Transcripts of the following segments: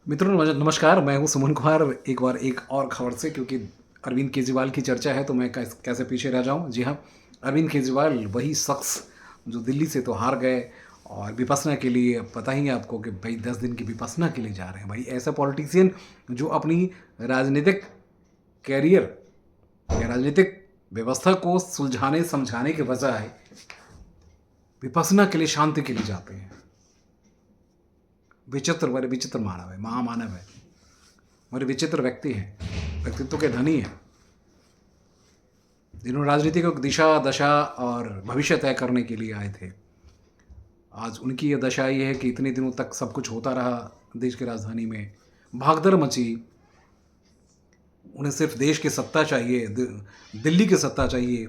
मित्रों नमस्कार। मैं हूं सुमन कुमार एक बार एक और खबर से, क्योंकि अरविंद केजरीवाल की चर्चा है तो मैं कैसे पीछे रह जाऊं। जी हाँ, अरविंद केजरीवाल वही शख्स जो दिल्ली से तो हार गए और विपස්සना के लिए, पता ही है आपको कि भाई 10 दिन की विपස්සना के लिए जा रहे हैं। भाई ऐसा पॉलिटिशियन जो अपनी राजनीतिक कैरियर या राजनीतिक व्यवस्था को सुलझाने समझाने के बजाय विपස්සना के लिए, शांति के लिए जाते हैं। विचित्र, बड़े विचित्र मानव है, महामानव है, बड़े विचित्र व्यक्ति हैं, व्यक्तित्व के धनी हैं, जिन्होंने राजनीति को दिशा दशा और भविष्य तय करने के लिए आए थे। आज उनकी यह दशा ये है कि इतने दिनों तक सब कुछ होता रहा, देश की राजधानी में भागदड़ मची। उन्हें सिर्फ देश की सत्ता चाहिए, दिल्ली की सत्ता चाहिए।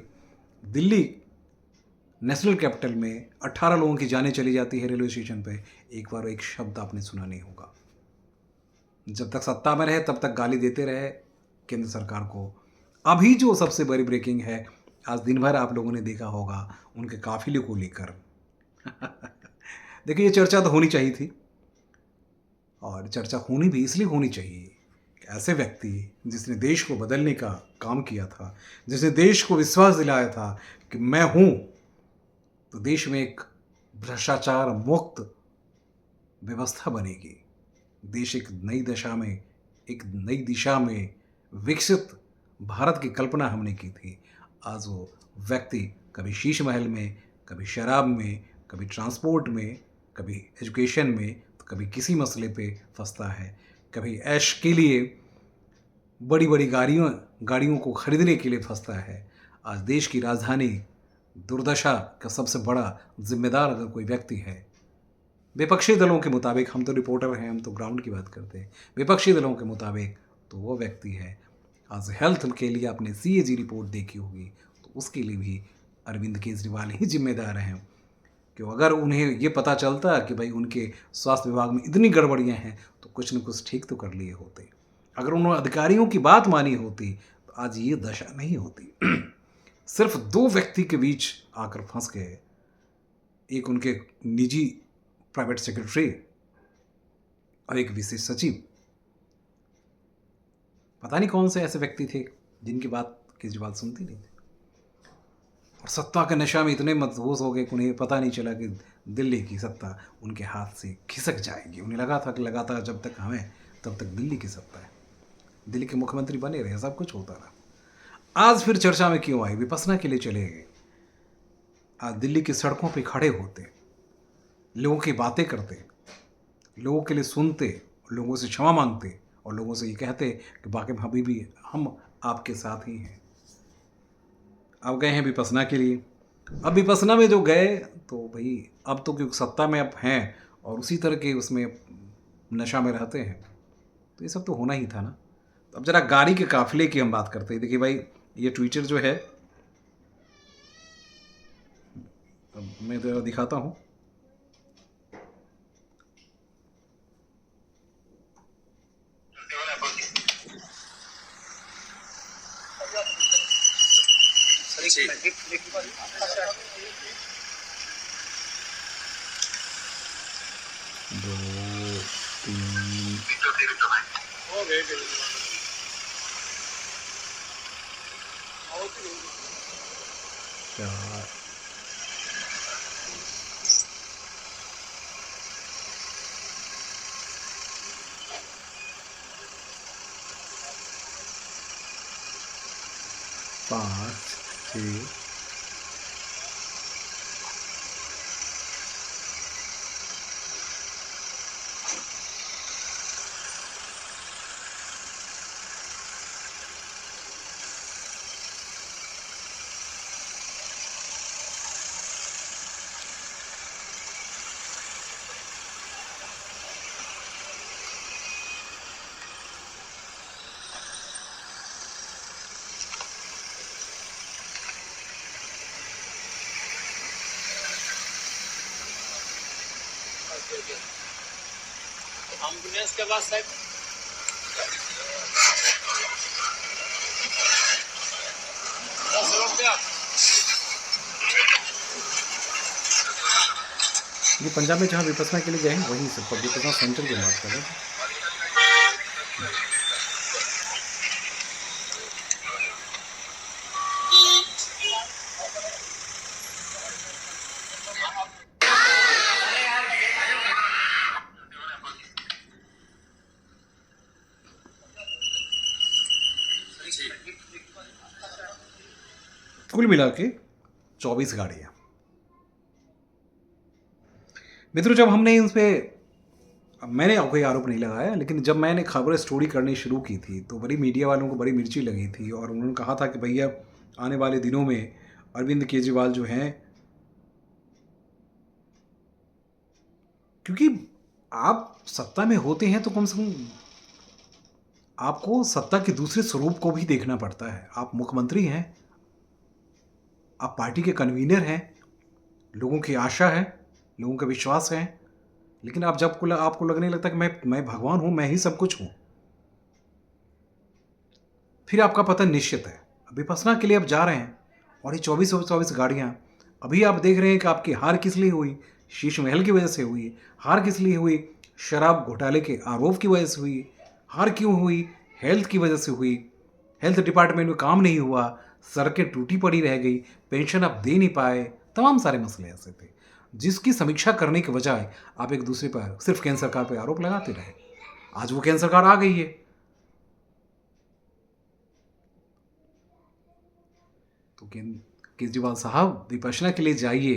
दिल्ली नेशनल कैपिटल में 18 लोगों की जानें चली जाती है रेलवे स्टेशन पे, एक बार एक शब्द आपने सुना नहीं होगा। जब तक सत्ता में रहे तब तक गाली देते रहे केंद्र सरकार को। अभी जो सबसे बड़ी ब्रेकिंग है, आज दिन भर आप लोगों ने देखा होगा उनके काफिले को लेकर। देखिए, ये चर्चा तो होनी चाहिए थी, और चर्चा होनी भी इसलिए होनी चाहिए कि ऐसे व्यक्ति जिसने देश को बदलने का काम किया था, जिसने देश को विश्वास दिलाया था कि मैं हूं तो देश में एक भ्रष्टाचार मुक्त व्यवस्था बनेगी, देश एक नई दशा में, एक नई दिशा में विकसित भारत की कल्पना हमने की थी। आज वो व्यक्ति कभी शीश महल में, कभी शराब में, कभी ट्रांसपोर्ट में, कभी एजुकेशन में, तो कभी किसी मसले पे फंसता है, कभी ऐश के लिए बड़ी बड़ी गाड़ियों को खरीदने के लिए फंसता है। आज देश की राजधानी दुर्दशा का सबसे बड़ा जिम्मेदार अगर कोई व्यक्ति है, विपक्षी दलों के मुताबिक, हम तो रिपोर्टर हैं, हम तो ग्राउंड की बात करते हैं, विपक्षी दलों के मुताबिक तो वो व्यक्ति है। आज हेल्थ के लिए आपने CAG रिपोर्ट देखी होगी, तो उसके लिए भी अरविंद केजरीवाल ही जिम्मेदार हैं। कि अगर उन्हें ये पता चलता कि भाई उनके स्वास्थ्य विभाग में इतनी गड़बड़ियां हैं तो कुछ न कुछ ठीक तो कर लिए होते। अगर उन्होंने अधिकारियों की बात मानी होती तो आज ये दशा नहीं होती। सिर्फ दो व्यक्ति के बीच आकर फंस गए, एक उनके निजी प्राइवेट सेक्रेटरी और एक विशेष सचिव। पता नहीं कौन से ऐसे व्यक्ति थे जिनकी बात केजरीवाल सुनती नहीं थी, और सत्ता के नशा में इतने मदहोश हो गए कि उन्हें पता नहीं चला कि दिल्ली की सत्ता उनके हाथ से खिसक जाएगी। उन्हें लगा था कि लगातार जब तक हमें, तब तक दिल्ली की सत्ता है, दिल्ली के मुख्यमंत्री बने रहे, सब कुछ होता रहा। आज फिर चर्चा में क्यों आई? विपස්සना के लिए चले गए। आज दिल्ली की सड़कों पर खड़े होते, लोगों की बातें करते, लोगों के लिए सुनते, लोगों से क्षमा मांगते और लोगों से ये कहते कि बाकी अभी भी हम आपके साथ ही हैं। अब गए हैं विपස්සना के लिए। अब विपස්සना में जो गए तो भाई अब तो क्योंकि सत्ता में अब हैं और उसी तरह के उसमें नशा में रहते हैं, तो ये सब तो होना ही था ना। अब जरा गाड़ी के काफिले की हम बात करते हैं। देखिए भाई, ये ट्विटर जो है, अब मैं तो दिखाता हूँ। दो, तीन, चार, 5, 6, एम्बुलेंस के बाद साहब ये पंजाब में जहाँ विपස්සना के लिए गए हैं वहीं से विपස්සना सेंटर की बात कर रहे हैं। कुल मिला के 24 गाड़ियाँ। मित्रों, जब हमने इन पे, मैंने कोई आरोप नहीं लगाया, लेकिन जब मैंने खबर स्टोरी करनी शुरू की थी तो बड़ी मीडिया वालों को बड़ी मिर्ची लगी थी और उन्होंने कहा था कि भैया आने वाले दिनों में अरविंद केजरीवाल जो हैं, क्योंकि आप सत्ता में होते हैं तो कम से कम आपको सत्ता के दूसरे स्वरूप को भी देखना पड़ता है। आप मुख्यमंत्री हैं, आप पार्टी के कन्वीनर हैं, लोगों की आशा है, लोगों का विश्वास है, लेकिन आप जब आपको लगने लगता है कि मैं भगवान हूं, मैं ही सब कुछ हूं, फिर आपका पतन निश्चित है। विपස්සना के लिए आप जा रहे हैं और ये 24 गाड़ियां, अभी आप देख रहे हैं कि आपकी हार किस लिए हुई? शीश महल की वजह से हुई। हार किस लिए हुई? शराब घोटाले के आरोप की वजह से हुई। हार क्यों हुई? हेल्थ की वजह से हुई। हेल्थ डिपार्टमेंट में काम नहीं हुआ, सड़कें टूटी पड़ी रह गई, पेंशन आप दे नहीं पाए, तमाम सारे मसले ऐसे थे जिसकी समीक्षा करने के बजाय आप एक दूसरे पर सिर्फ केंद्र सरकार पर आरोप लगाते रहे। आज वो केंद्र सरकार आ गई है, तो केजरीवाल साहब विपश्यना के लिए जाइए,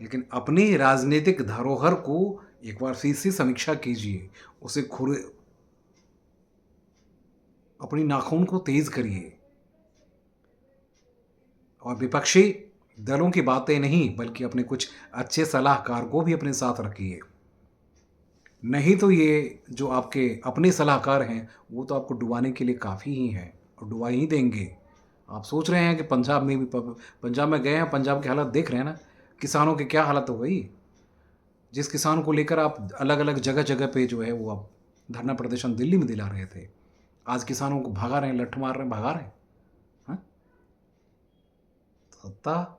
लेकिन अपनी राजनीतिक धरोहर को एक बार फिर से समीक्षा कीजिए, उसे अपनी नाखून को तेज करिए और विपक्षी दलों की बातें नहीं बल्कि अपने कुछ अच्छे सलाहकार को भी अपने साथ रखिए। नहीं तो ये जो आपके अपने सलाहकार हैं वो तो आपको डुबाने के लिए काफ़ी ही हैं और डुबा ही देंगे। आप सोच रहे हैं कि पंजाब में भी, पंजाब में गए हैं, पंजाब की हालत देख रहे हैं ना, किसानों की क्या हालत हो गई। जिस किसान को लेकर आप अलग अलग जगह जगह पे जो है वो आप धरना प्रदर्शन दिल्ली में दिला रहे थे, आज किसानों को भगा रहे हैं, लठ मार रहे हैं, भगा रहे हैं। हाँ? सत्ता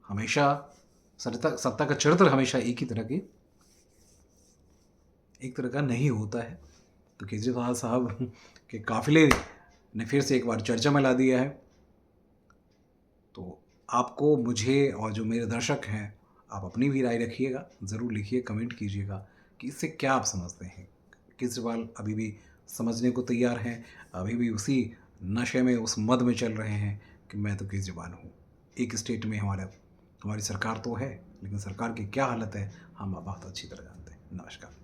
हमेशा, सत्ता का चरित्र हमेशा एक तरह का नहीं होता है। तो केजरीवाल साहब के काफिले ने फिर से एक बार चर्चा में ला दिया है। तो आपको, मुझे और जो मेरे दर्शक हैं, आप अपनी भी राय रखिएगा, ज़रूर लिखिए, कमेंट कीजिएगा कि इससे क्या आप समझते हैं। केजरीवाल अभी भी समझने को तैयार हैं, अभी भी उसी नशे में, उस मद में चल रहे हैं कि मैं तो केजरीवाल हूँ। एक स्टेट में हमारी सरकार तो है, लेकिन सरकार की क्या हालत है हम बहुत अच्छी तरह जानते हैं। नमस्कार।